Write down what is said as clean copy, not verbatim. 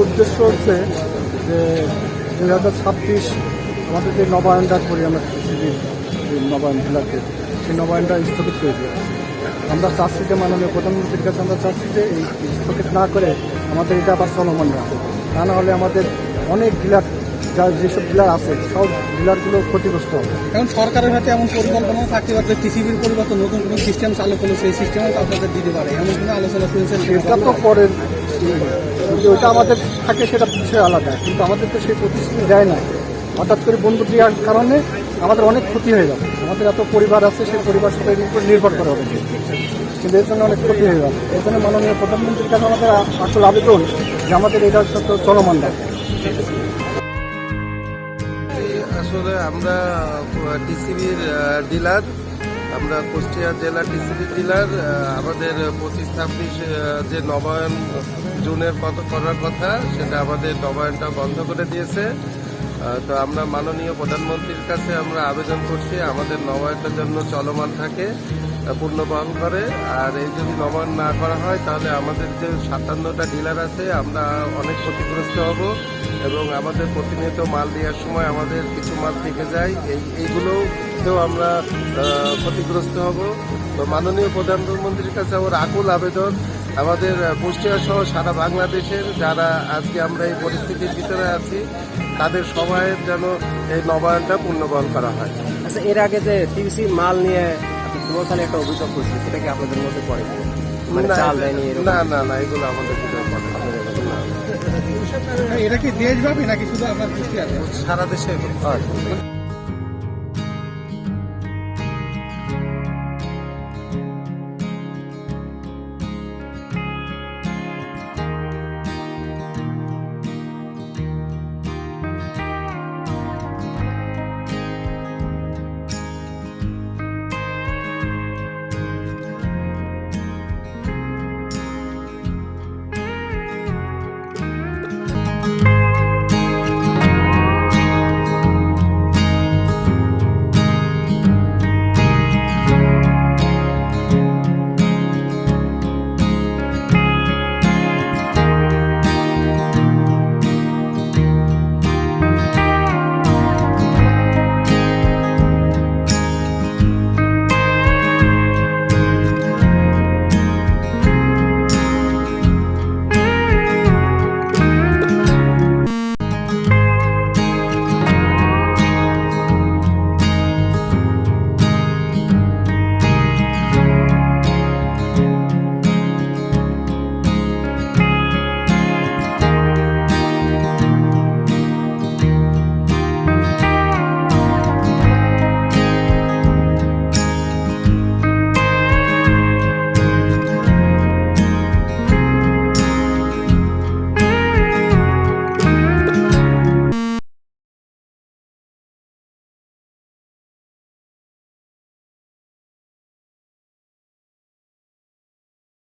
উদ্দেশ্য হচ্ছে যে 2026 আমাদের যে নবায়নটা করি আমরা কৃষির যে নবায়ন জেলাকে, সেই নবায়নটা স্থগিত করে দিয়েছে। আমরা চাচ্ছি যে মাননীয় প্রধানমন্ত্রীর কাছে আমরা চাচ্ছি যে এই স্থগিত না করে আমাদের এটা আবার চলমান রাখে, তা না হলে আমাদের অনেক ডিলার যেসব ডিলার আছে সব ডিলারগুলো ক্ষতিগ্রস্ত হবে। এখন সরকারের হাতে এমন পরিকল্পনা থাকতে পারে যে টিসিবির পরিবর্তে নতুন কোনো সিস্টেম চালু করলে সেই সিস্টেমও আপনাদের দিতে পারে, এমন কোনো আলোচনা শুনেছেন? সেটা তো পরের, যদি ওইটা আমাদের থাকে সেটা বিষয় আলাদা, কিন্তু আমাদের তো সেই প্রতিশ্রুতি দেয় না। হঠাৎ করে বন্ধ দেওয়ার কারণে আমাদের অনেক ক্ষতি হয়ে যাবে। আমাদের এত পরিবার আছে, সেই পরিবার সবাই উপর নির্ভর করে হবে, কিন্তু এর জন্য অনেক ক্ষতি হয়ে যাবে। এই জন্য মাননীয় প্রধানমন্ত্রীর কাছে আমাদের আসল আবেদন যে আমাদের এটা চলমান রাখে। আসলে আমরা টিসিবির ডিলার, আমরা কুষ্টিয়া জেলা টিসিবির ডিলার। আমাদের 25-26 যে নবায়ন জুনের করার কথা, সেটা আমাদের নবায়নটা বন্ধ করে দিয়েছে। তো আমরা মাননীয় প্রধানমন্ত্রীর কাছে আমরা আবেদন করছি আমাদের নবায়নটার জন্য চলমান থাকে, পূর্ণবহন করে। আর এই যদি নবায়ন না করা হয় তাহলে আমাদের যে 57টা ডিলার আছে আমরা অনেক ক্ষতিগ্রস্ত হব, এবং আমাদের প্রতিনিয়ত মাল দেওয়ার সময় আমাদের কিছু মাল থেকে যায়, এইগুলোতেও আমরা ক্ষতিগ্রস্ত হব। তো মাননীয় প্রধানমন্ত্রীর কাছে আমার আকুল আবেদন, আমাদের কুষ্টিয়া সহ সারা বাংলাদেশের যারা আজকে আমরা এই পরিস্থিতির ভিতরে আছি তাদের সবাইয়ের যেন এই নবায়নটা পূর্ণবহন করা হয়। আচ্ছা, এর আগে যে টিভিসি মাল নিয়ে দুর্বলখানে একটা অভিযোগ করছিল, সেটা কি আপনাদের মধ্যে পড়ে? মানে চাল দেয়নি এরকম? না, এগুলো আমাদের ভিতরে পড়ে না। এটা কি দেশব্যাপী নাকি শুধু আপনার কুষ্টিয়াতে? সারা দেশে এগুলো।